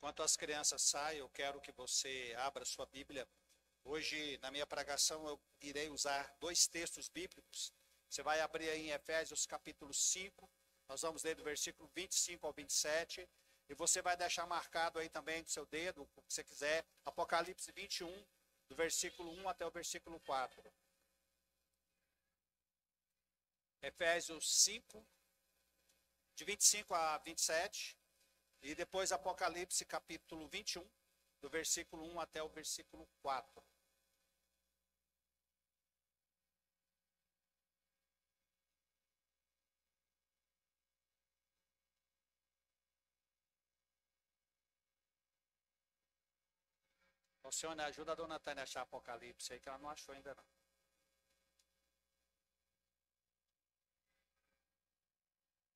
Enquanto as crianças saem, eu quero que você abra sua Bíblia. Hoje, na minha pregação, eu irei usar dois textos bíblicos. Você vai abrir aí em Efésios capítulo 5, nós vamos ler do versículo 25 ao 27, e você vai deixar marcado aí também do seu dedo, o que você quiser, Apocalipse 21, do versículo 1 até o versículo 4. Efésios 5, de 25 a 27, e depois Apocalipse capítulo 21, do versículo 1 até o versículo 4. Alcione, ajuda a dona Tânia a achar Apocalipse aí, que ela não achou ainda não.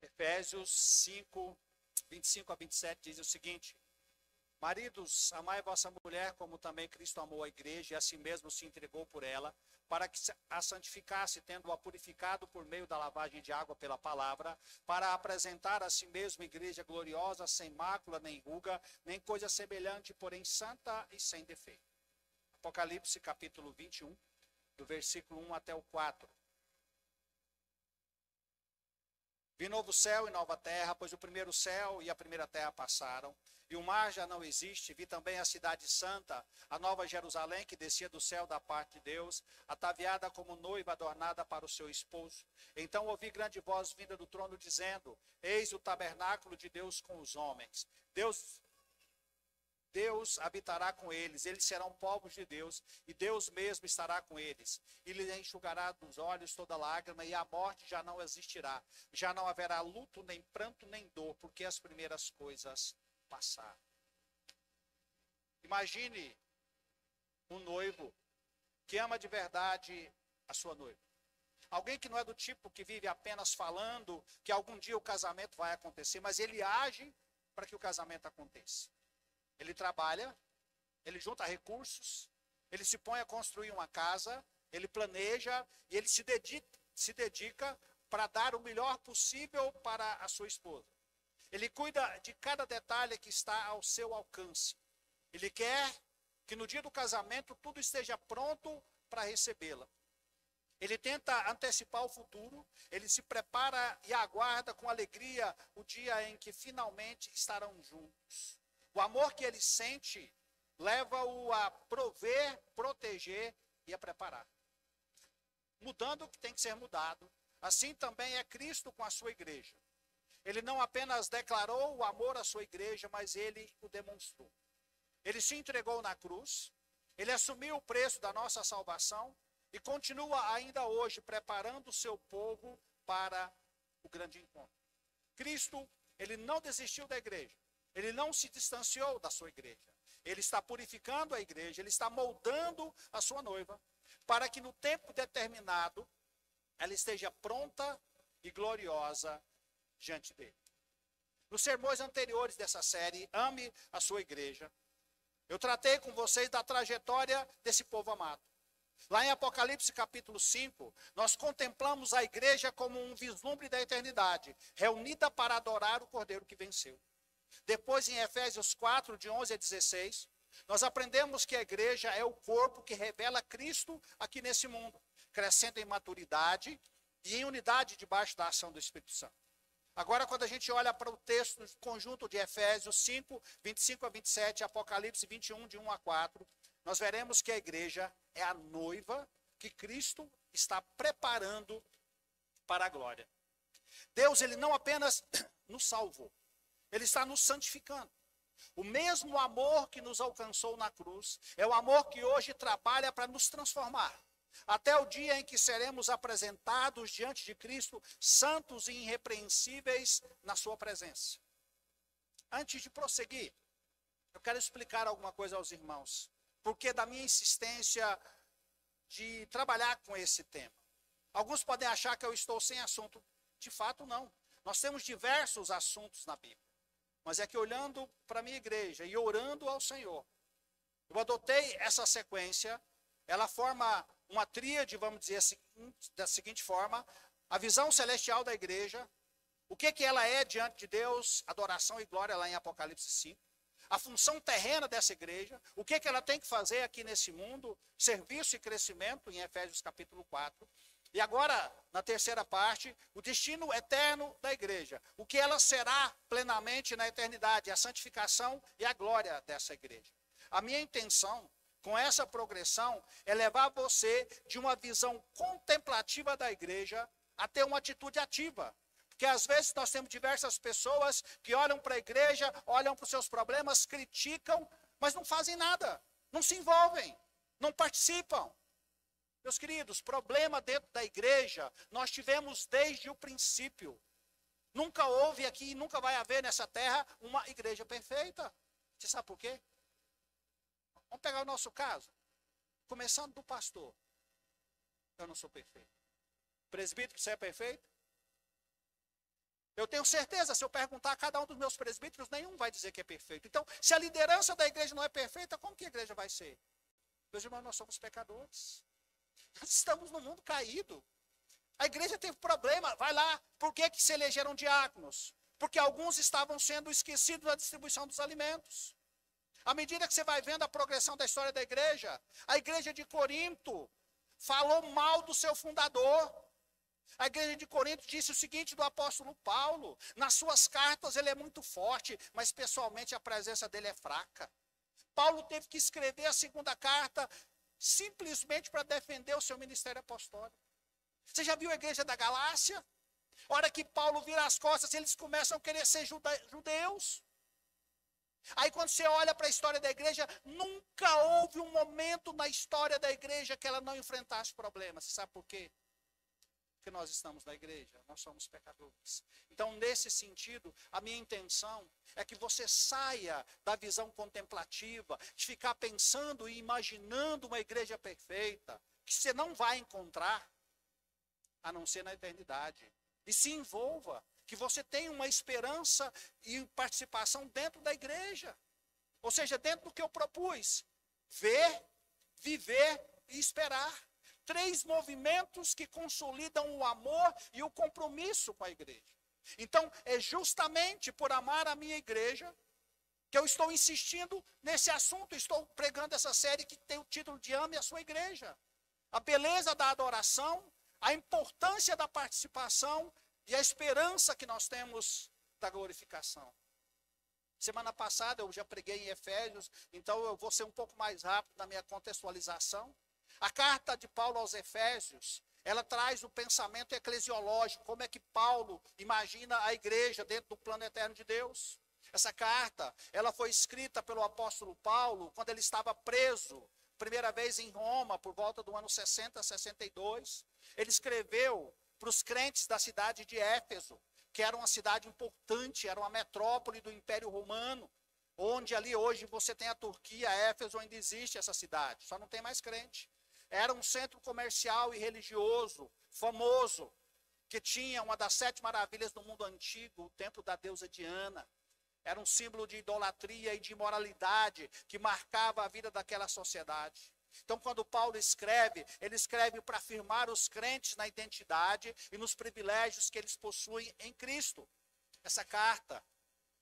Efésios 5, 25 a 27 diz o seguinte: Maridos, amai vossa mulher, como também Cristo amou a igreja e a si mesmo se entregou por ela, para que a santificasse, tendo-a purificado por meio da lavagem de água pela palavra, para apresentar a si mesmo igreja gloriosa, sem mácula, nem ruga, nem coisa semelhante, porém santa e sem defeito. Apocalipse capítulo 21, do versículo 1 até o 4. Vi novo céu e nova terra, pois o primeiro céu e a primeira terra passaram, e o mar já não existe. Vi também a cidade santa, a nova Jerusalém, que descia do céu da parte de Deus, ataviada como noiva adornada para o seu esposo. Então ouvi grande voz vinda do trono, dizendo: Eis o tabernáculo de Deus com os homens. Deus habitará com eles, eles serão povos de Deus, e Deus mesmo estará com eles. E lhes enxugará dos olhos toda lágrima, e a morte já não existirá. Já não haverá luto, nem pranto, nem dor, porque as primeiras coisas passaram. Imagine um noivo que ama de verdade a sua noiva. Alguém que não é do tipo que vive apenas falando que algum dia o casamento vai acontecer, mas ele age para que o casamento aconteça. Ele trabalha, ele junta recursos, ele se põe a construir uma casa, ele planeja e ele se dedica para dar o melhor possível para a sua esposa. Ele cuida de cada detalhe que está ao seu alcance. Ele quer que no dia do casamento tudo esteja pronto para recebê-la. Ele tenta antecipar o futuro, ele se prepara e aguarda com alegria o dia em que finalmente estarão juntos. O amor que ele sente leva-o a prover, proteger e a preparar. Mudando o que tem que ser mudado, assim também é Cristo com a sua igreja. Ele não apenas declarou o amor à sua igreja, mas ele o demonstrou. Ele se entregou na cruz, ele assumiu o preço da nossa salvação e continua ainda hoje preparando o seu povo para o grande encontro. Cristo, ele não desistiu da igreja. Ele não se distanciou da sua igreja. Ele está purificando a igreja, ele está moldando a sua noiva, para que no tempo determinado, ela esteja pronta e gloriosa diante dele. Nos sermões anteriores dessa série, Ame a sua igreja, eu tratei com vocês da trajetória desse povo amado. Lá em Apocalipse capítulo 5, nós contemplamos a igreja como um vislumbre da eternidade, reunida para adorar o Cordeiro que venceu. Depois, em Efésios 4, de 11 a 16, nós aprendemos que a igreja é o corpo que revela Cristo aqui nesse mundo, crescendo em maturidade e em unidade debaixo da ação do Espírito Santo. Agora, quando a gente olha para o texto conjunto de Efésios 5, 25 a 27, Apocalipse 21, de 1 a 4, nós veremos que a igreja é a noiva que Cristo está preparando para a glória. Deus, ele não apenas nos salvou, ele está nos santificando. O mesmo amor que nos alcançou na cruz é o amor que hoje trabalha para nos transformar. Até o dia em que seremos apresentados diante de Cristo, santos e irrepreensíveis na sua presença. Antes de prosseguir, eu quero explicar alguma coisa aos irmãos. Porque da minha insistência de trabalhar com esse tema. Alguns podem achar que eu estou sem assunto. De fato, não. Nós temos diversos assuntos na Bíblia. Mas é que olhando para a minha igreja e orando ao Senhor, eu adotei essa sequência, ela forma uma tríade, vamos dizer assim, da seguinte forma: a visão celestial da igreja, o que ela é diante de Deus, adoração e glória lá em Apocalipse 5, a função terrena dessa igreja, o que ela tem que fazer aqui nesse mundo, serviço e crescimento, em Efésios capítulo 4. E agora, na terceira parte, o destino eterno da igreja. O que ela será plenamente na eternidade, a santificação e a glória dessa igreja. A minha intenção, com essa progressão, é levar você de uma visão contemplativa da igreja a ter uma atitude ativa. Porque às vezes nós temos diversas pessoas que olham para a igreja, olham para os seus problemas, criticam, mas não fazem nada, não se envolvem, não participam. Meus queridos, problema dentro da igreja, nós tivemos desde o princípio. Nunca houve aqui, nunca vai haver nessa terra uma igreja perfeita. Você sabe por quê? Vamos pegar o nosso caso. Começando do pastor. Eu não sou perfeito. Presbítero, você é perfeito? Eu tenho certeza, se eu perguntar a cada um dos meus presbíteros, nenhum vai dizer que é perfeito. Então, se a liderança da igreja não é perfeita, como que a igreja vai ser? Meus irmãos, nós somos pecadores. Nós estamos no mundo caído. A igreja teve problema. Vai lá, por que se elegeram diáconos? Porque alguns estavam sendo esquecidos da distribuição dos alimentos. À medida que você vai vendo a progressão da história da igreja, a igreja de Corinto falou mal do seu fundador. A igreja de Corinto disse o seguinte do apóstolo Paulo: nas suas cartas ele é muito forte, mas pessoalmente a presença dele é fraca. Paulo teve que escrever a segunda carta simplesmente para defender o seu ministério apostólico. Você já viu a igreja da Galácia? A hora que Paulo vira as costas, eles começam a querer ser judeus. Aí quando você olha para a história da igreja, nunca houve um momento na história da igreja que ela não enfrentasse problemas. Você sabe por quê? Porque nós estamos na igreja, nós somos pecadores. Então, nesse sentido, a minha intenção é que você saia da visão contemplativa, de ficar pensando e imaginando uma igreja perfeita, que você não vai encontrar, a não ser na eternidade. E se envolva, que você tenha uma esperança e participação dentro da igreja. Ou seja, dentro do que eu propus. Ver, viver e esperar. 3 movimentos que consolidam o amor e o compromisso com a igreja. Então, é justamente por amar a minha igreja que eu estou insistindo nesse assunto, estou pregando essa série que tem o título de Ame a Sua Igreja. A beleza da adoração, a importância da participação e a esperança que nós temos da glorificação. Semana passada eu já preguei em Efésios, então eu vou ser um pouco mais rápido na minha contextualização. A carta de Paulo aos Efésios, ela traz o pensamento eclesiológico, como é que Paulo imagina a igreja dentro do plano eterno de Deus. Essa carta, ela foi escrita pelo apóstolo Paulo quando ele estava preso, primeira vez em Roma, por volta do ano 60, 62. Ele escreveu para os crentes da cidade de Éfeso, que era uma cidade importante, era uma metrópole do Império Romano, onde ali hoje você tem a Turquia, Éfeso, onde existe essa cidade, só não tem mais crente. Era um centro comercial e religioso, famoso, que tinha uma das 7 maravilhas do mundo antigo, o templo da deusa Diana. Era um símbolo de idolatria e de imoralidade que marcava a vida daquela sociedade. Então, quando Paulo escreve, ele escreve para afirmar os crentes na identidade e nos privilégios que eles possuem em Cristo. Essa carta,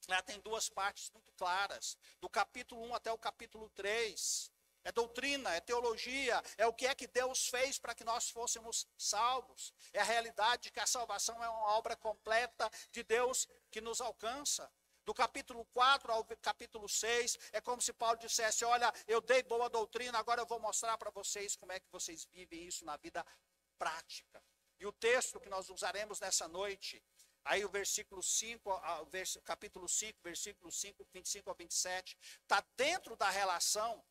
ela tem 2 partes muito claras, do capítulo 1 até o capítulo 3. É doutrina, é teologia, é o que é que Deus fez para que nós fôssemos salvos. É a realidade de que a salvação é uma obra completa de Deus que nos alcança. Do capítulo 4 ao capítulo 6, é como se Paulo dissesse: olha, eu dei boa doutrina, agora eu vou mostrar para vocês como é que vocês vivem isso na vida prática. E o texto que nós usaremos nessa noite, aí o versículo 5, capítulo 5, versículo 5, 25 a 27, está dentro da relação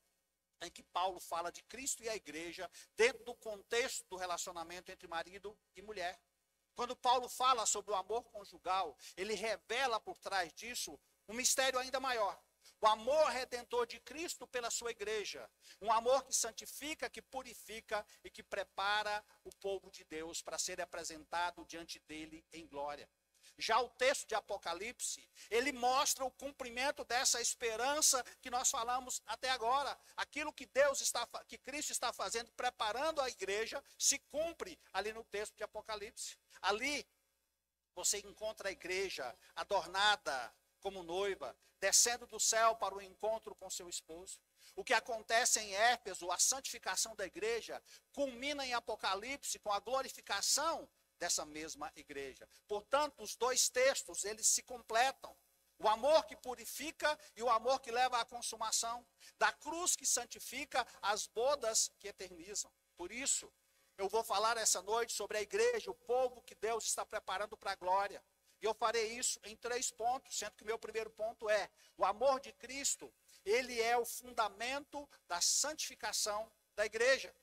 em que Paulo fala de Cristo e a igreja, dentro do contexto do relacionamento entre marido e mulher. Quando Paulo fala sobre o amor conjugal, ele revela por trás disso um mistério ainda maior. O amor redentor de Cristo pela sua igreja. Um amor que santifica, que purifica e que prepara o povo de Deus para ser apresentado diante dele em glória. Já o texto de Apocalipse, ele mostra o cumprimento dessa esperança que nós falamos até agora. Aquilo que que Cristo está fazendo, preparando a igreja, se cumpre ali no texto de Apocalipse. Ali você encontra a igreja adornada como noiva, descendo do céu para o encontro com seu esposo. O que acontece em Éfeso, a santificação da igreja, culmina em Apocalipse com a glorificação dessa mesma igreja. Portanto, os dois textos, eles se completam. O amor que purifica e o amor que leva à consumação. Da cruz que santifica, as bodas que eternizam. Por isso, eu vou falar essa noite sobre a igreja, o povo que Deus está preparando para a glória. E eu farei isso em 3 pontos, sendo que o meu primeiro ponto é: o amor de Cristo, ele é o fundamento da santificação da igreja.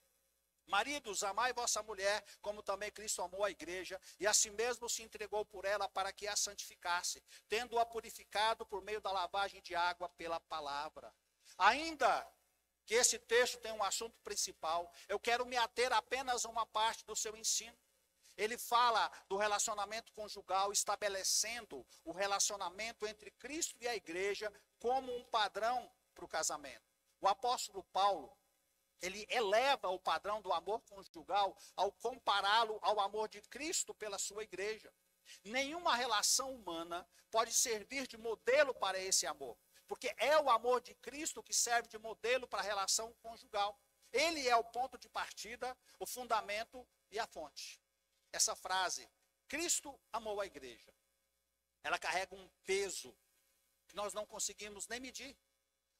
Maridos, amai vossa mulher, como também Cristo amou a igreja, e assim mesmo se entregou por ela para que a santificasse, tendo-a purificado por meio da lavagem de água pela palavra. Ainda que esse texto tem um assunto principal, eu quero me ater apenas a uma parte do seu ensino. Ele fala do relacionamento conjugal, estabelecendo o relacionamento entre Cristo e a igreja como um padrão para o casamento. O apóstolo Paulo, ele eleva o padrão do amor conjugal ao compará-lo ao amor de Cristo pela sua igreja. Nenhuma relação humana pode servir de modelo para esse amor, porque é o amor de Cristo que serve de modelo para a relação conjugal. Ele é o ponto de partida, o fundamento e a fonte. Essa frase, Cristo amou a igreja, ela carrega um peso que nós não conseguimos nem medir.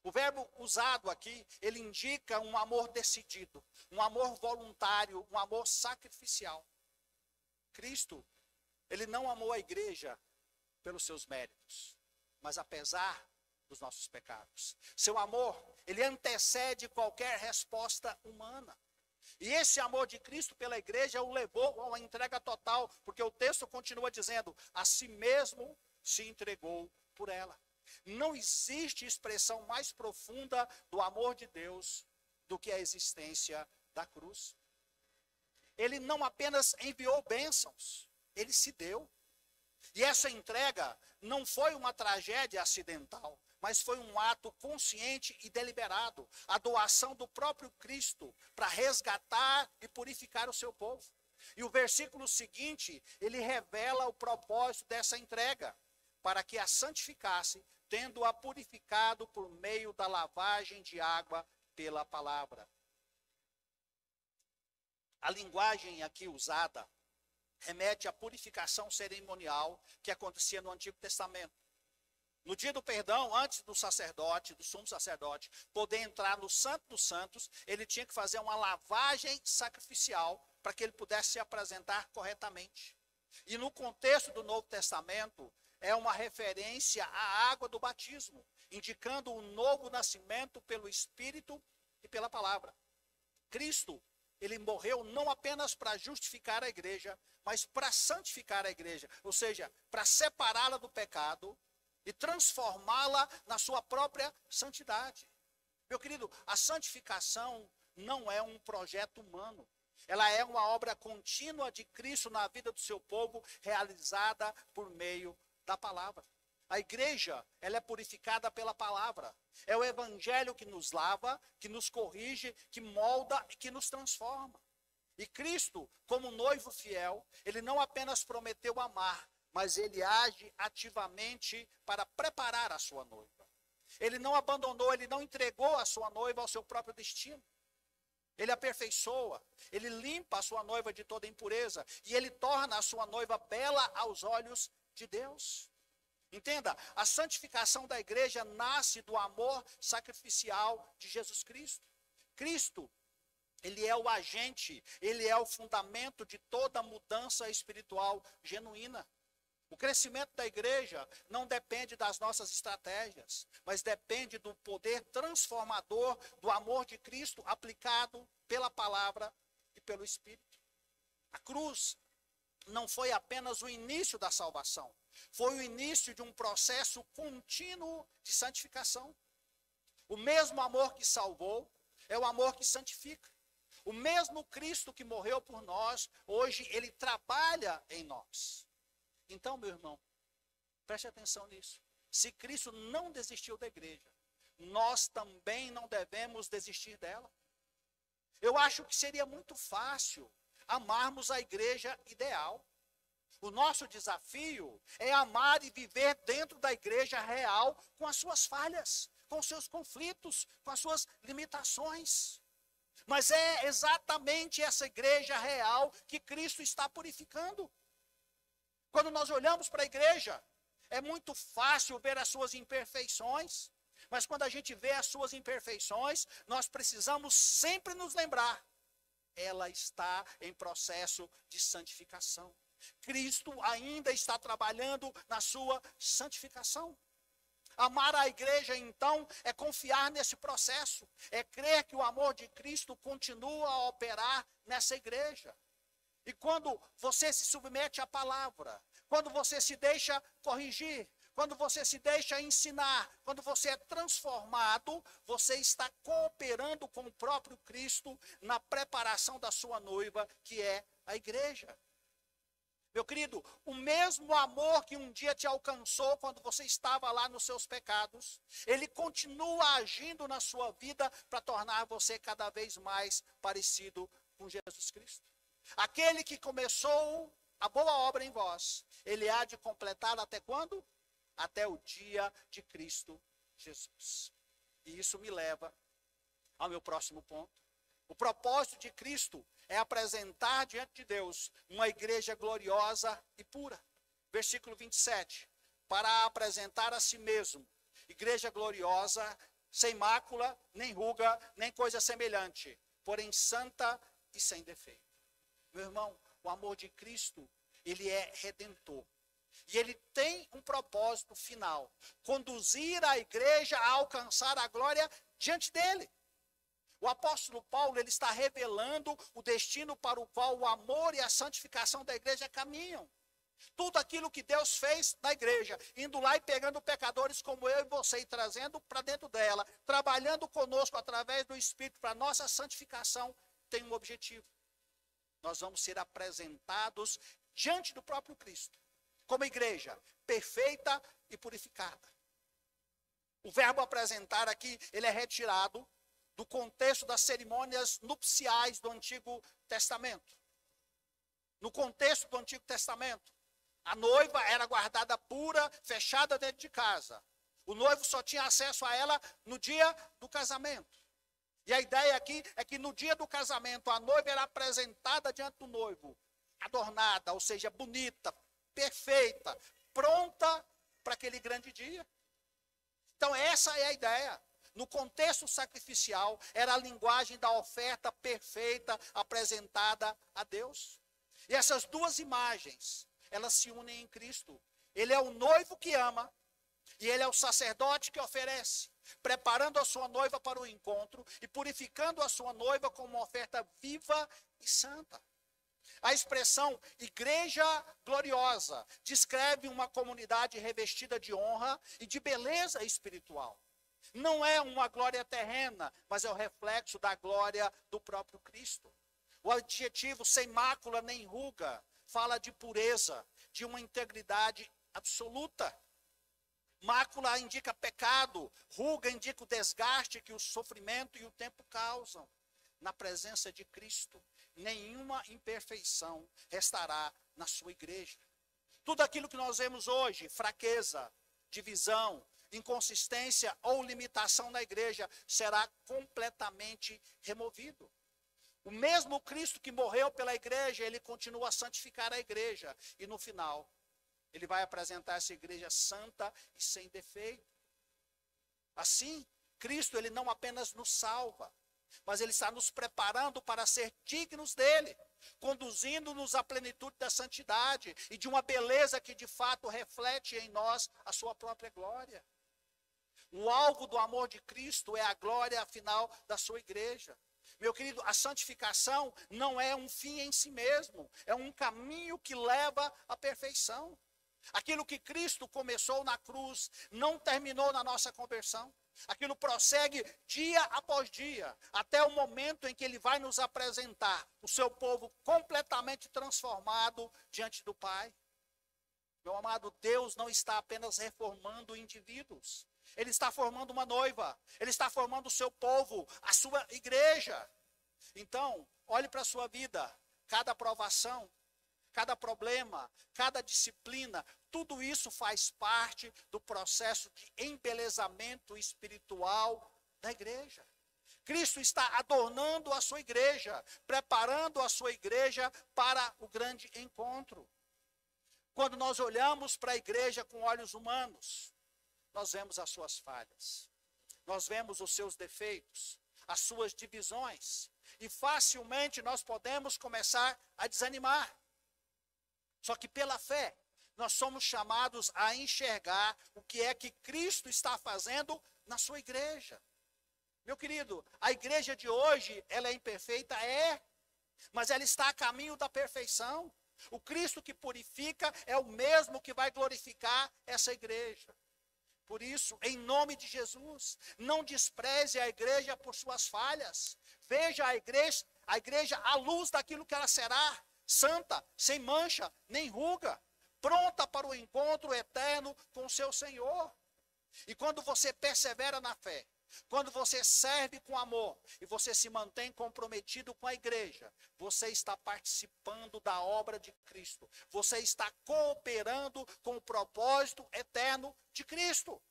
O verbo usado aqui, ele indica um amor decidido, um amor voluntário, um amor sacrificial. Cristo, ele não amou a igreja pelos seus méritos, mas apesar dos nossos pecados. Seu amor, ele antecede qualquer resposta humana. E esse amor de Cristo pela igreja o levou a uma entrega total, porque o texto continua dizendo: a si mesmo se entregou por ela. Não existe expressão mais profunda do amor de Deus do que a existência da cruz. Ele não apenas enviou bênçãos, ele se deu. E essa entrega não foi uma tragédia acidental, mas foi um ato consciente e deliberado, a doação do próprio Cristo para resgatar e purificar o seu povo. E o versículo seguinte, ele revela o propósito dessa entrega, para que a santificasse, tendo-a purificado por meio da lavagem de água pela palavra. A linguagem aqui usada remete à purificação cerimonial que acontecia no Antigo Testamento. No dia do perdão, antes do sacerdote, do sumo sacerdote, poder entrar no Santo dos Santos, ele tinha que fazer uma lavagem sacrificial para que ele pudesse se apresentar corretamente. E no contexto do Novo Testamento, é uma referência à água do batismo, indicando o novo nascimento pelo Espírito e pela palavra. Cristo, ele morreu não apenas para justificar a igreja, mas para santificar a igreja, ou seja, para separá-la do pecado e transformá-la na sua própria santidade. Meu querido, a santificação não é um projeto humano. Ela é uma obra contínua de Cristo na vida do seu povo, realizada por meio da palavra. A igreja, ela é purificada pela palavra. É o evangelho que nos lava, que nos corrige, que molda e que nos transforma. E Cristo, como noivo fiel, ele não apenas prometeu amar, mas ele age ativamente para preparar a sua noiva. Ele não abandonou, ele não entregou a sua noiva ao seu próprio destino. Ele aperfeiçoa, ele limpa a sua noiva de toda impureza e ele torna a sua noiva bela aos olhos de Deus. Entenda, a santificação da igreja nasce do amor sacrificial de Jesus Cristo. Cristo, ele é o agente, ele é o fundamento de toda mudança espiritual genuína. O crescimento da igreja não depende das nossas estratégias, mas depende do poder transformador do amor de Cristo aplicado pela palavra e pelo Espírito. A cruz não foi apenas o início da salvação, foi o início de um processo contínuo de santificação. O mesmo amor que salvou é o amor que santifica. O mesmo Cristo que morreu por nós, hoje ele trabalha em nós. Então, meu irmão, preste atenção nisso. Se Cristo não desistiu da igreja, nós também não devemos desistir dela. Eu acho que seria muito fácil amarmos a igreja ideal. O nosso desafio é amar e viver dentro da igreja real com as suas falhas, com os seus conflitos, com as suas limitações. Mas é exatamente essa igreja real que Cristo está purificando. Quando nós olhamos para a igreja, é muito fácil ver as suas imperfeições, mas quando a gente vê as suas imperfeições, nós precisamos sempre nos lembrar, ela está em processo de santificação. Cristo ainda está trabalhando na sua santificação. Amar a igreja, então, é confiar nesse processo, é crer que o amor de Cristo continua a operar nessa igreja. E quando você se submete à palavra, quando você se deixa corrigir, quando você se deixa ensinar, quando você é transformado, você está cooperando com o próprio Cristo na preparação da sua noiva, que é a igreja. Meu querido, o mesmo amor que um dia te alcançou quando você estava lá nos seus pecados, ele continua agindo na sua vida para tornar você cada vez mais parecido com Jesus Cristo. Aquele que começou a boa obra em vós, ele há de completar até quando? Até o dia de Cristo Jesus. E isso me leva ao meu próximo ponto. O propósito de Cristo é apresentar diante de Deus uma igreja gloriosa e pura. Versículo 27. Para apresentar a si mesmo, igreja gloriosa, sem mácula, nem ruga, nem coisa semelhante, porém santa e sem defeito. Meu irmão, o amor de Cristo, ele é redentor. E ele tem um propósito final: conduzir a igreja a alcançar a glória diante dele. O apóstolo Paulo, ele está revelando o destino para o qual o amor e a santificação da igreja caminham. Tudo aquilo que Deus fez na igreja, indo lá e pegando pecadores como eu e você e trazendo para dentro dela, trabalhando conosco através do Espírito para nossa santificação, tem um objetivo. Nós vamos ser apresentados diante do próprio Cristo, como igreja perfeita e purificada. O verbo apresentar aqui, ele é retirado do contexto das cerimônias nupciais do Antigo Testamento. No contexto do Antigo Testamento, a noiva era guardada pura, fechada dentro de casa. O noivo só tinha acesso a ela no dia do casamento. E a ideia aqui é que no dia do casamento, a noiva era apresentada diante do noivo, adornada, ou seja, bonita, perfeita, pronta para aquele grande dia. Então essa é a ideia. No contexto sacrificial, era a linguagem da oferta perfeita apresentada a Deus. E essas duas imagens, elas se unem em Cristo. Ele é o noivo que ama, e ele é o sacerdote que oferece, preparando a sua noiva para o encontro e purificando a sua noiva com uma oferta viva e santa. A expressão igreja gloriosa descreve uma comunidade revestida de honra e de beleza espiritual. Não é uma glória terrena, mas é o reflexo da glória do próprio Cristo. O adjetivo sem mácula nem ruga fala de pureza, de uma integridade absoluta. Mácula indica pecado, ruga indica o desgaste que o sofrimento e o tempo causam. Na presença de Cristo, nenhuma imperfeição restará na sua igreja. Tudo aquilo que nós vemos hoje, fraqueza, divisão, inconsistência ou limitação na igreja, será completamente removido. O mesmo Cristo que morreu pela igreja, ele continua a santificar a igreja. E no final, ele vai apresentar essa igreja santa e sem defeito. Assim, Cristo, ele não apenas nos salva, mas ele está nos preparando para ser dignos dele, conduzindo-nos à plenitude da santidade e de uma beleza que de fato reflete em nós a sua própria glória. O alvo do amor de Cristo é a glória final da sua igreja. Meu querido, a santificação não é um fim em si mesmo, é um caminho que leva à perfeição. Aquilo que Cristo começou na cruz não terminou na nossa conversão. Aquilo prossegue dia após dia, até o momento em que ele vai nos apresentar o seu povo completamente transformado diante do Pai. Meu amado, Deus não está apenas reformando indivíduos. Ele está formando uma noiva, ele está formando o seu povo, a sua igreja. Então, olhe para a sua vida, cada provação, cada problema, cada disciplina, tudo isso faz parte do processo de embelezamento espiritual da igreja. Cristo está adornando a sua igreja, preparando a sua igreja para o grande encontro. Quando nós olhamos para a igreja com olhos humanos, nós vemos as suas falhas, nós vemos os seus defeitos, as suas divisões, e facilmente nós podemos começar a desanimar. Só que pela fé, nós somos chamados a enxergar o que é que Cristo está fazendo na sua igreja. Meu querido, a igreja de hoje, ela é imperfeita? É, mas ela está a caminho da perfeição. O Cristo que purifica é o mesmo que vai glorificar essa igreja. Por isso, em nome de Jesus, não despreze a igreja por suas falhas. Veja a igreja à luz daquilo que ela será, santa, sem mancha, nem ruga, pronta para o encontro eterno com o seu Senhor. E quando você persevera na fé, quando você serve com amor e você se mantém comprometido com a igreja, você está participando da obra de Cristo. Você está cooperando com o propósito eterno de Cristo.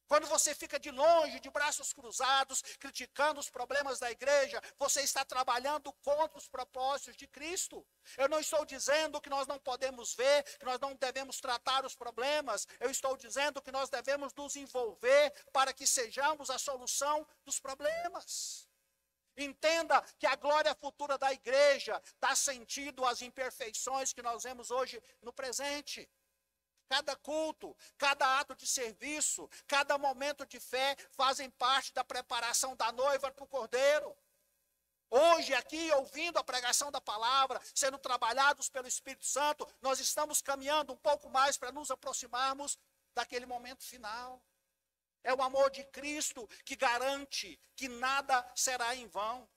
Quando você fica de longe, de braços cruzados, criticando os problemas da igreja, você está trabalhando contra os propósitos de Cristo. Eu não estou dizendo que nós não podemos ver, que nós não devemos tratar os problemas. Eu estou dizendo que nós devemos nos envolver para que sejamos a solução dos problemas. Entenda que a glória futura da igreja dá sentido às imperfeições que nós vemos hoje no presente. Cada culto, cada ato de serviço, cada momento de fé fazem parte da preparação da noiva para o cordeiro. Hoje aqui, ouvindo a pregação da palavra, sendo trabalhados pelo Espírito Santo, nós estamos caminhando um pouco mais para nos aproximarmos daquele momento final. É o amor de Cristo que garante que nada será em vão.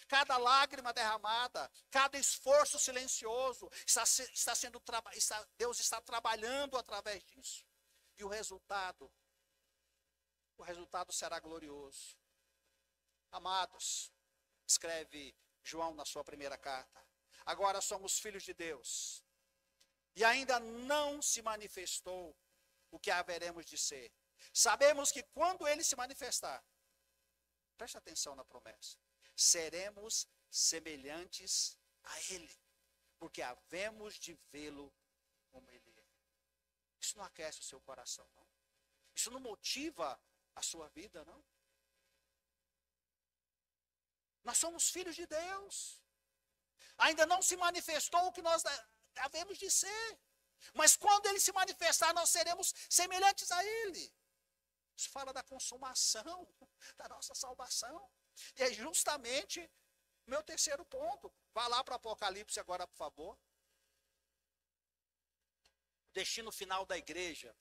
Cada lágrima derramada, cada esforço silencioso, Deus está trabalhando através disso. E o resultado será glorioso. Amados, escreve João na sua primeira carta, agora somos filhos de Deus, e ainda não se manifestou o que haveremos de ser. Sabemos que quando ele se manifestar, preste atenção na promessa, seremos semelhantes a ele, porque havemos de vê-lo como ele é. Isso não aquece o seu coração, não? Isso não motiva a sua vida, não? Nós somos filhos de Deus. Ainda não se manifestou o que nós havemos de ser. Mas quando ele se manifestar, nós seremos semelhantes a ele. Isso fala da consumação da nossa salvação. E é justamente o meu terceiro ponto. Vá lá para o Apocalipse agora, por favor. O destino final da igreja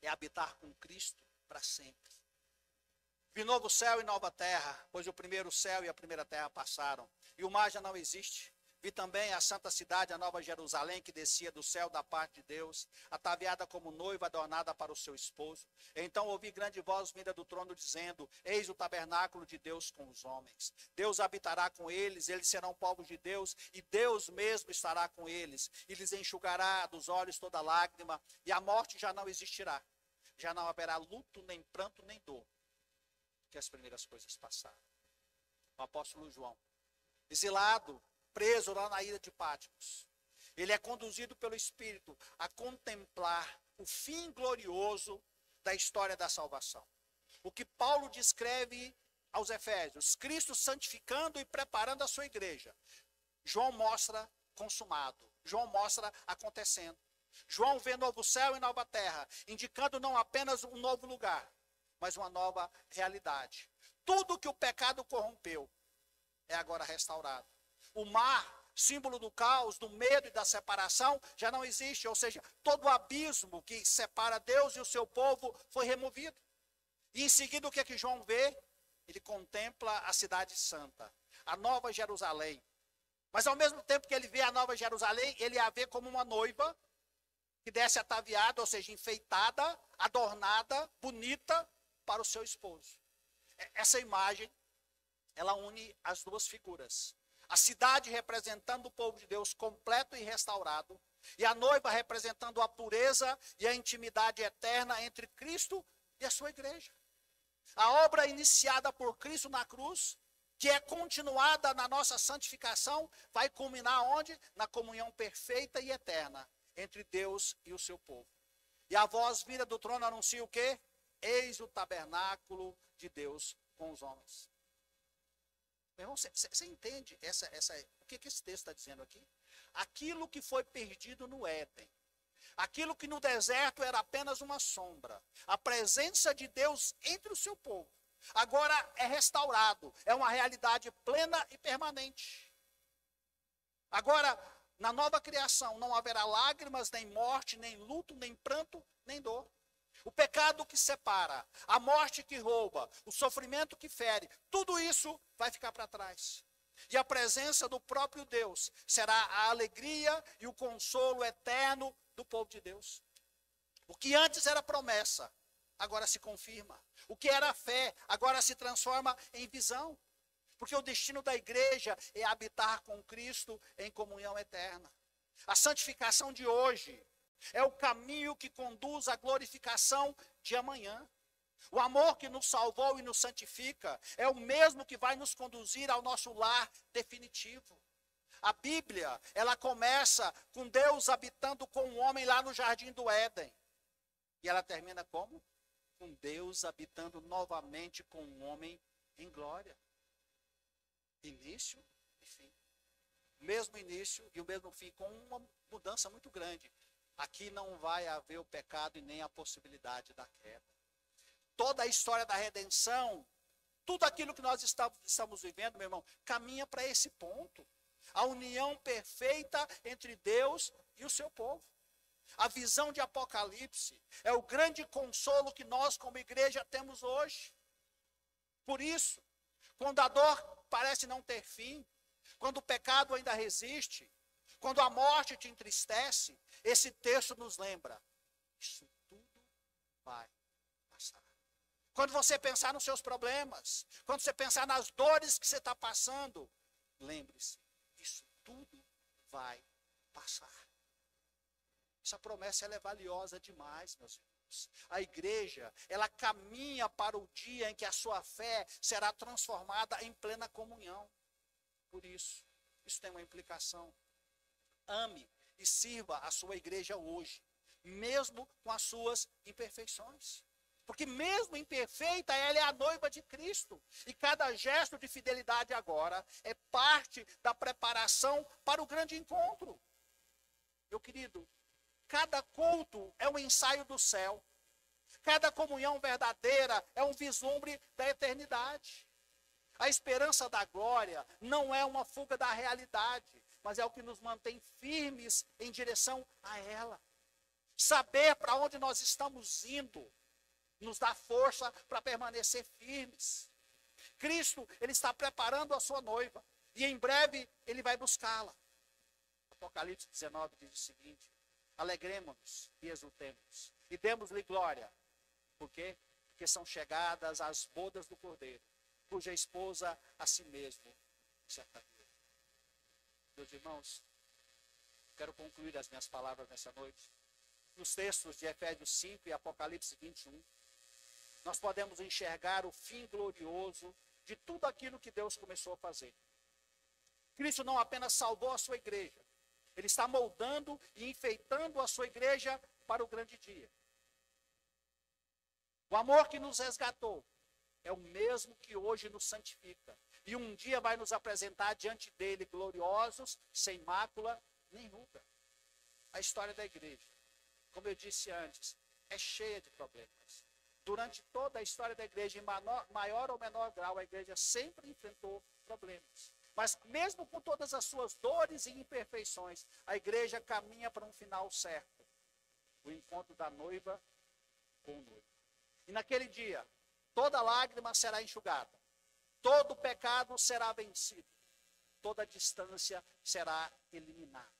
é habitar com Cristo para sempre. Vi novo céu e nova terra, pois o primeiro céu e a primeira terra passaram, e o mar já não existe. Vi também a santa cidade, a nova Jerusalém, que descia do céu da parte de Deus, ataviada como noiva adornada para o seu esposo. Então ouvi grande voz vinda do trono dizendo, eis o tabernáculo de Deus com os homens. Deus habitará com eles serão povos de Deus, e Deus mesmo estará com eles, e lhes enxugará dos olhos toda lágrima, e a morte já não existirá. Já não haverá luto, nem pranto, nem dor, que as primeiras coisas passaram. O apóstolo João, exilado, preso lá na ilha de Patmos, ele é conduzido pelo Espírito a contemplar o fim glorioso da história da salvação. O que Paulo descreve aos Efésios, Cristo santificando e preparando a sua igreja. João mostra consumado, João mostra acontecendo. João vê novo céu e nova terra, indicando não apenas um novo lugar, mas uma nova realidade. Tudo que o pecado corrompeu é agora restaurado. O mar, símbolo do caos, do medo e da separação, já não existe. Ou seja, todo o abismo que separa Deus e o seu povo foi removido. E em seguida, o que é que João vê? Ele contempla a cidade santa, a nova Jerusalém. Mas ao mesmo tempo que ele vê a nova Jerusalém, ele a vê como uma noiva que desce ataviada, ou seja, enfeitada, adornada, bonita para o seu esposo. Essa imagem, ela une as duas figuras. A cidade representando o povo de Deus completo e restaurado. E a noiva representando a pureza e a intimidade eterna entre Cristo e a sua igreja. A obra iniciada por Cristo na cruz, que é continuada na nossa santificação, vai culminar onde? Na comunhão perfeita e eterna entre Deus e o seu povo. E a voz vinda do trono anuncia o quê? Eis o tabernáculo de Deus com os homens. Meu irmão, você entende o que esse texto está dizendo aqui? Aquilo que foi perdido no Éden, aquilo que no deserto era apenas uma sombra, a presença de Deus entre o seu povo, agora é restaurado, é uma realidade plena e permanente. Agora, na nova criação, não haverá lágrimas, nem morte, nem luto, nem pranto, nem dor. O pecado que separa, a morte que rouba, o sofrimento que fere, tudo isso vai ficar para trás. E a presença do próprio Deus será a alegria e o consolo eterno do povo de Deus. O que antes era promessa, agora se confirma. O que era fé, agora se transforma em visão. Porque o destino da igreja é habitar com Cristo em comunhão eterna. A santificação de hoje é o caminho que conduz à glorificação de amanhã. O amor que nos salvou e nos santifica é o mesmo que vai nos conduzir ao nosso lar definitivo. A Bíblia, ela começa com Deus habitando com o homem lá no jardim do Éden. E ela termina como? Com Deus habitando novamente com o homem em glória. Início e fim. O mesmo início e o mesmo fim, com uma mudança muito grande. Aqui não vai haver o pecado e nem a possibilidade da queda. Toda a história da redenção, tudo aquilo que nós estamos vivendo, meu irmão, caminha para esse ponto. A união perfeita entre Deus e o seu povo. A visão de Apocalipse é o grande consolo que nós, como igreja, temos hoje. Por isso, quando a dor parece não ter fim, quando o pecado ainda resiste, quando a morte te entristece, esse texto nos lembra, isso tudo vai passar. Quando você pensar nos seus problemas, quando você pensar nas dores que você está passando, lembre-se, isso tudo vai passar. Essa promessa ela é valiosa demais, meus irmãos. A igreja, ela caminha para o dia em que a sua fé será transformada em plena comunhão. Por isso tem uma implicação. Ame e sirva a sua igreja hoje, mesmo com as suas imperfeições. Porque mesmo imperfeita, ela é a noiva de Cristo. E cada gesto de fidelidade agora é parte da preparação para o grande encontro. Meu querido, cada culto é um ensaio do céu. Cada comunhão verdadeira é um vislumbre da eternidade. A esperança da glória não é uma fuga da realidade, mas é o que nos mantém firmes em direção a ela. Saber para onde nós estamos indo nos dá força para permanecer firmes. Cristo, ele está preparando a sua noiva e em breve ele vai buscá-la. Apocalipse 19 diz o seguinte: alegremos-nos e exultemos e demos-lhe glória. Por quê? Porque são chegadas as bodas do Cordeiro, cuja esposa a si mesmo se ataviou. Meus irmãos, quero concluir as minhas palavras nessa noite. Nos textos de Efésios 5 e Apocalipse 21, nós podemos enxergar o fim glorioso de tudo aquilo que Deus começou a fazer. Cristo não apenas salvou a sua igreja, ele está moldando e enfeitando a sua igreja para o grande dia. O amor que nos resgatou é o mesmo que hoje nos santifica. E um dia vai nos apresentar diante dele gloriosos, sem mácula nem ruga. A história da igreja, como eu disse antes, é cheia de problemas. Durante toda a história da igreja, em maior ou menor grau, a igreja sempre enfrentou problemas. Mas mesmo com todas as suas dores e imperfeições, a igreja caminha para um final certo. O encontro da noiva com o noivo. E naquele dia, toda lágrima será enxugada. Todo pecado será vencido. Toda distância será eliminada.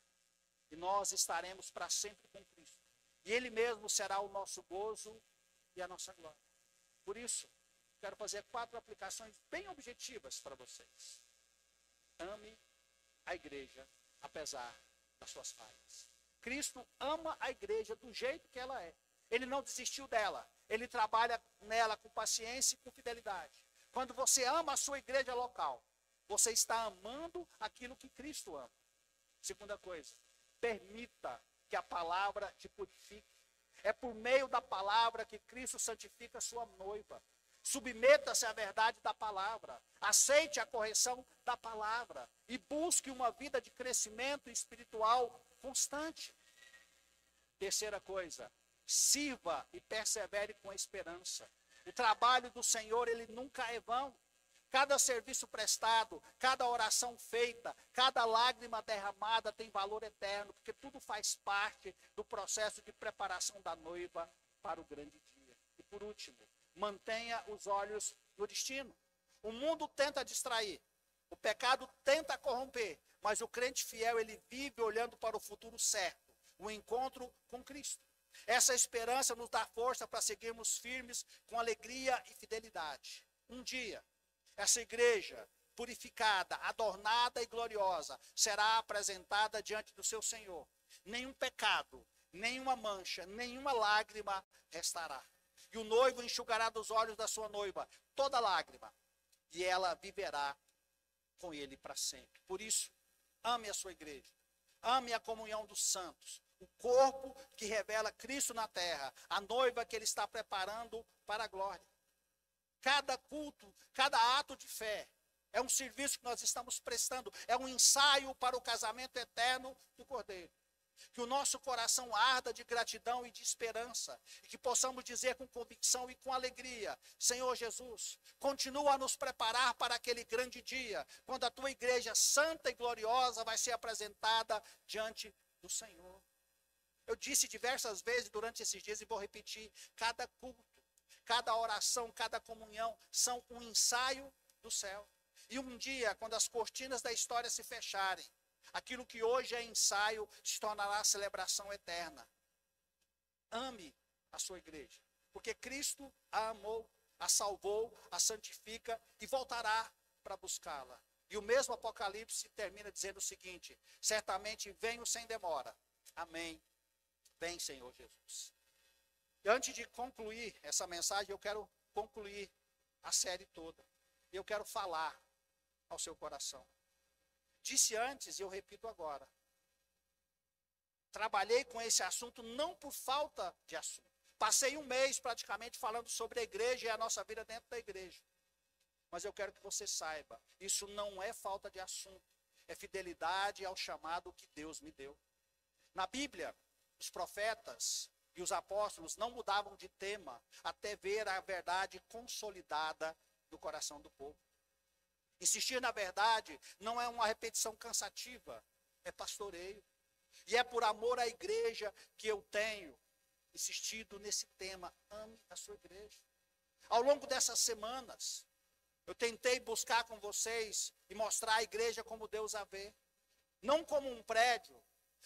E nós estaremos para sempre com Cristo. E Ele mesmo será o nosso gozo e a nossa glória. Por isso, quero fazer 4 aplicações bem objetivas para vocês. Ame a igreja, apesar das suas falhas. Cristo ama a igreja do jeito que ela é. Ele não desistiu dela. Ele trabalha nela com paciência e com fidelidade. Quando você ama a sua igreja local, você está amando aquilo que Cristo ama. Segunda coisa, permita que a palavra te purifique. É por meio da palavra que Cristo santifica a sua noiva. Submeta-se à verdade da palavra. Aceite a correção da palavra. E busque uma vida de crescimento espiritual constante. Terceira coisa, sirva e persevere com a esperança. O trabalho do Senhor, ele nunca é vão. Cada serviço prestado, cada oração feita, cada lágrima derramada tem valor eterno, porque tudo faz parte do processo de preparação da noiva para o grande dia. E por último, mantenha os olhos no destino. O mundo tenta distrair, o pecado tenta corromper, mas o crente fiel, ele vive olhando para o futuro certo, o encontro com Cristo. Essa esperança nos dá força para seguirmos firmes com alegria e fidelidade. Um dia, essa igreja purificada, adornada e gloriosa será apresentada diante do seu Senhor. Nenhum pecado, nenhuma mancha, nenhuma lágrima restará. E o noivo enxugará dos olhos da sua noiva toda lágrima, e ela viverá com ele para sempre. Por isso, ame a sua igreja, ame a comunhão dos santos, o corpo que revela Cristo na terra, a noiva que ele está preparando para a glória. Cada culto, cada ato de fé é um serviço que nós estamos prestando, é um ensaio para o casamento eterno do Cordeiro. Que o nosso coração arda de gratidão e de esperança, e que possamos dizer com convicção e com alegria: Senhor Jesus, continua a nos preparar para aquele grande dia, quando a tua igreja santa e gloriosa vai ser apresentada diante do Senhor. Eu disse diversas vezes durante esses dias e vou repetir: cada culto, cada oração, cada comunhão são um ensaio do céu. E um dia, quando as cortinas da história se fecharem, aquilo que hoje é ensaio se tornará celebração eterna. Ame a sua igreja, porque Cristo a amou, a salvou, a santifica e voltará para buscá-la. E o mesmo Apocalipse termina dizendo o seguinte: certamente venho sem demora. Amém. Vem, Senhor Jesus. E antes de concluir essa mensagem, eu quero concluir a série toda. Eu quero falar ao seu coração. Disse antes e eu repito agora. Trabalhei com esse assunto não por falta de assunto. Passei um mês praticamente falando sobre a igreja e a nossa vida dentro da igreja. Mas eu quero que você saiba, isso não é falta de assunto. É fidelidade ao chamado que Deus me deu. Na Bíblia, os profetas e os apóstolos não mudavam de tema até ver a verdade consolidada no coração do povo. Insistir na verdade não é uma repetição cansativa, é pastoreio. E é por amor à igreja que eu tenho insistido nesse tema: ame a sua igreja. Ao longo dessas semanas, eu tentei buscar com vocês e mostrar a igreja como Deus a vê. Não como um prédio,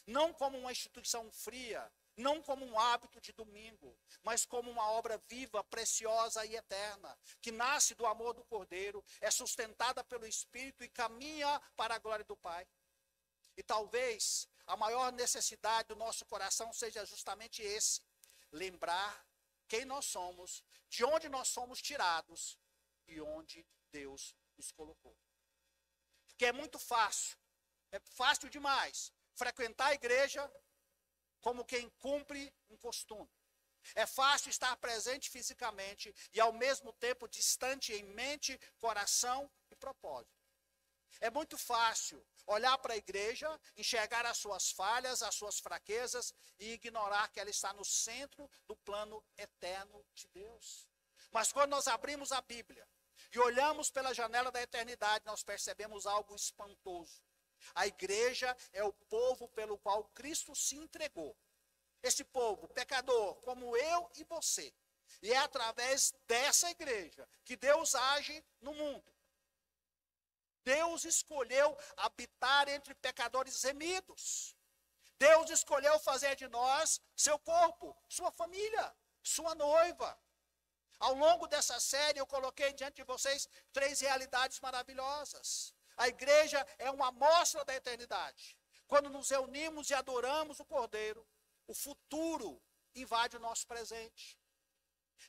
não como uma instituição fria, não como um hábito de domingo, mas como uma obra viva, preciosa e eterna, que nasce do amor do Cordeiro, é sustentada pelo Espírito e caminha para a glória do Pai. E talvez a maior necessidade do nosso coração seja justamente esse: lembrar quem nós somos, de onde nós somos tirados e onde Deus nos colocou. Porque é muito fácil, é fácil demais frequentar a igreja como quem cumpre um costume. É fácil estar presente fisicamente e ao mesmo tempo distante em mente, coração e propósito. É muito fácil olhar para a igreja, enxergar as suas falhas, as suas fraquezas e ignorar que ela está no centro do plano eterno de Deus. Mas quando nós abrimos a Bíblia e olhamos pela janela da eternidade, nós percebemos algo espantoso. A igreja é o povo pelo qual Cristo se entregou. Esse povo, pecador, como eu e você. E é através dessa igreja que Deus age no mundo. Deus escolheu habitar entre pecadores remidos. Deus escolheu fazer de nós seu corpo, sua família, sua noiva. Ao longo dessa série, eu coloquei diante de vocês 3 realidades maravilhosas. A igreja é uma amostra da eternidade. Quando nos reunimos e adoramos o Cordeiro, o futuro invade o nosso presente.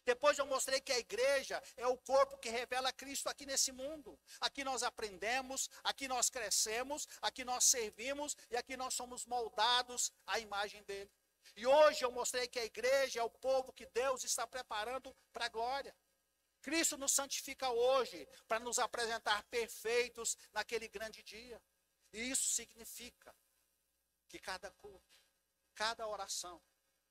Depois eu mostrei que a igreja é o corpo que revela Cristo aqui nesse mundo. Aqui nós aprendemos, aqui nós crescemos, aqui nós servimos e aqui nós somos moldados à imagem dele. E hoje eu mostrei que a igreja é o povo que Deus está preparando para a glória. Cristo nos santifica hoje para nos apresentar perfeitos naquele grande dia. E isso significa que cada culto, cada oração,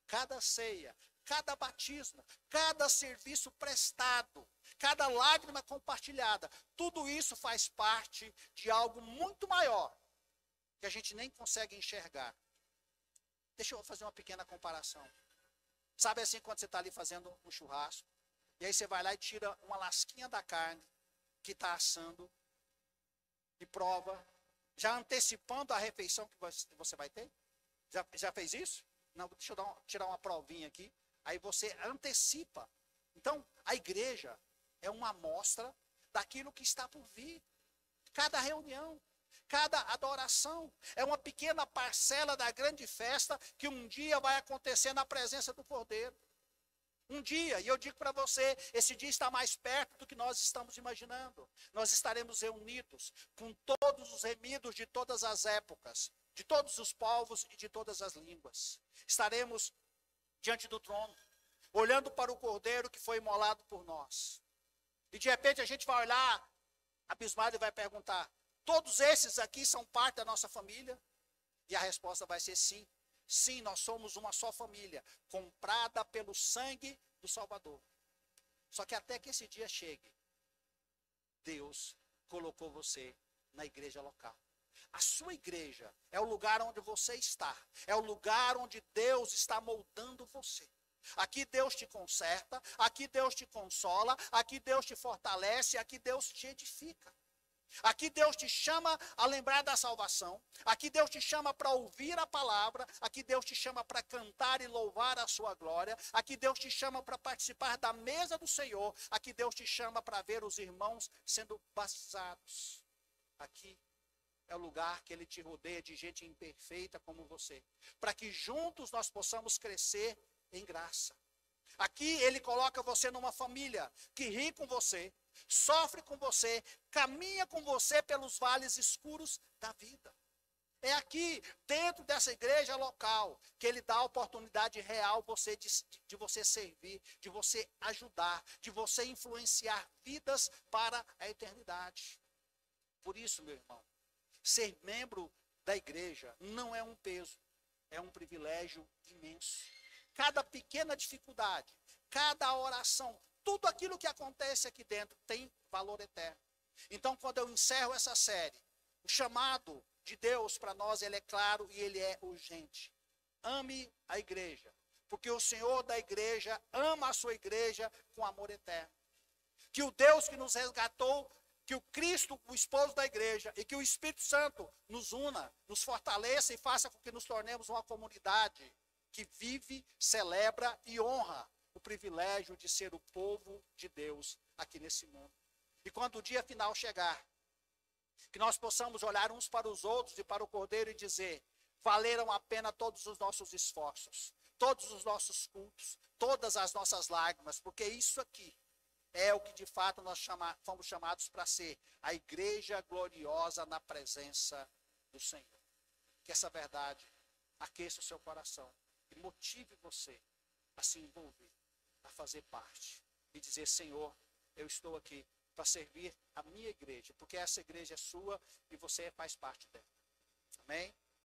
cada ceia, cada batismo, cada serviço prestado, cada lágrima compartilhada, tudo isso faz parte de algo muito maior, que a gente nem consegue enxergar. Deixa eu fazer uma pequena comparação. Sabe assim, quando você está ali fazendo um churrasco, e aí você vai lá e tira uma lasquinha da carne que está assando, e prova, já antecipando a refeição que você vai ter? Já fez isso? Não, deixa eu tirar uma provinha aqui. Aí você antecipa. Então, a igreja é uma amostra daquilo que está por vir. Cada reunião, cada adoração é uma pequena parcela da grande festa que um dia vai acontecer na presença do Cordeiro. Um dia, e eu digo para você, esse dia está mais perto do que nós estamos imaginando. Nós estaremos reunidos com todos os remidos de todas as épocas, de todos os povos e de todas as línguas. Estaremos diante do trono, olhando para o Cordeiro que foi imolado por nós. E de repente a gente vai olhar, abismado, e vai perguntar: todos esses aqui são parte da nossa família? E a resposta vai ser sim. Sim, nós somos uma só família, comprada pelo sangue do Salvador. Só que até que esse dia chegue, Deus colocou você na igreja local. A sua igreja é o lugar onde você está. É o lugar onde Deus está moldando você. Aqui Deus te conserta, aqui Deus te consola, aqui Deus te fortalece, aqui Deus te edifica. Aqui Deus te chama a lembrar da salvação. Aqui Deus te chama para ouvir a palavra. Aqui Deus te chama para cantar e louvar a sua glória. Aqui Deus te chama para participar da mesa do Senhor. Aqui Deus te chama para ver os irmãos sendo batizados. Aqui é o lugar que Ele te rodeia de gente imperfeita como você, para que juntos nós possamos crescer em graça. Aqui Ele coloca você numa família que ri com você, sofre com você, caminha com você pelos vales escuros da vida. É aqui, dentro dessa igreja local, que Ele dá a oportunidade real de você servir, de você ajudar, de você influenciar vidas para a eternidade. Por isso, meu irmão, ser membro da igreja não é um peso, é um privilégio imenso. Cada pequena dificuldade, cada oração, tudo aquilo que acontece aqui dentro tem valor eterno. Então, quando eu encerro essa série, o chamado de Deus para nós, ele é claro e ele é urgente. Ame a igreja, porque o Senhor da igreja ama a sua igreja com amor eterno. Que o Deus que nos resgatou, que o Cristo, o esposo da igreja, e que o Espírito Santo nos una, nos fortaleça e faça com que nos tornemos uma comunidade que vive, celebra e honra o privilégio de ser o povo de Deus aqui nesse mundo. E quando o dia final chegar, que nós possamos olhar uns para os outros e para o Cordeiro e dizer: valeram a pena todos os nossos esforços, todos os nossos cultos, todas as nossas lágrimas, porque isso aqui é o que de fato nós fomos chamados para ser, a igreja gloriosa na presença do Senhor. Que essa verdade aqueça o seu coração e motive você a se envolver, a fazer parte e dizer: Senhor, eu estou aqui para servir a minha igreja, porque essa igreja é sua e você faz parte dela. Amém?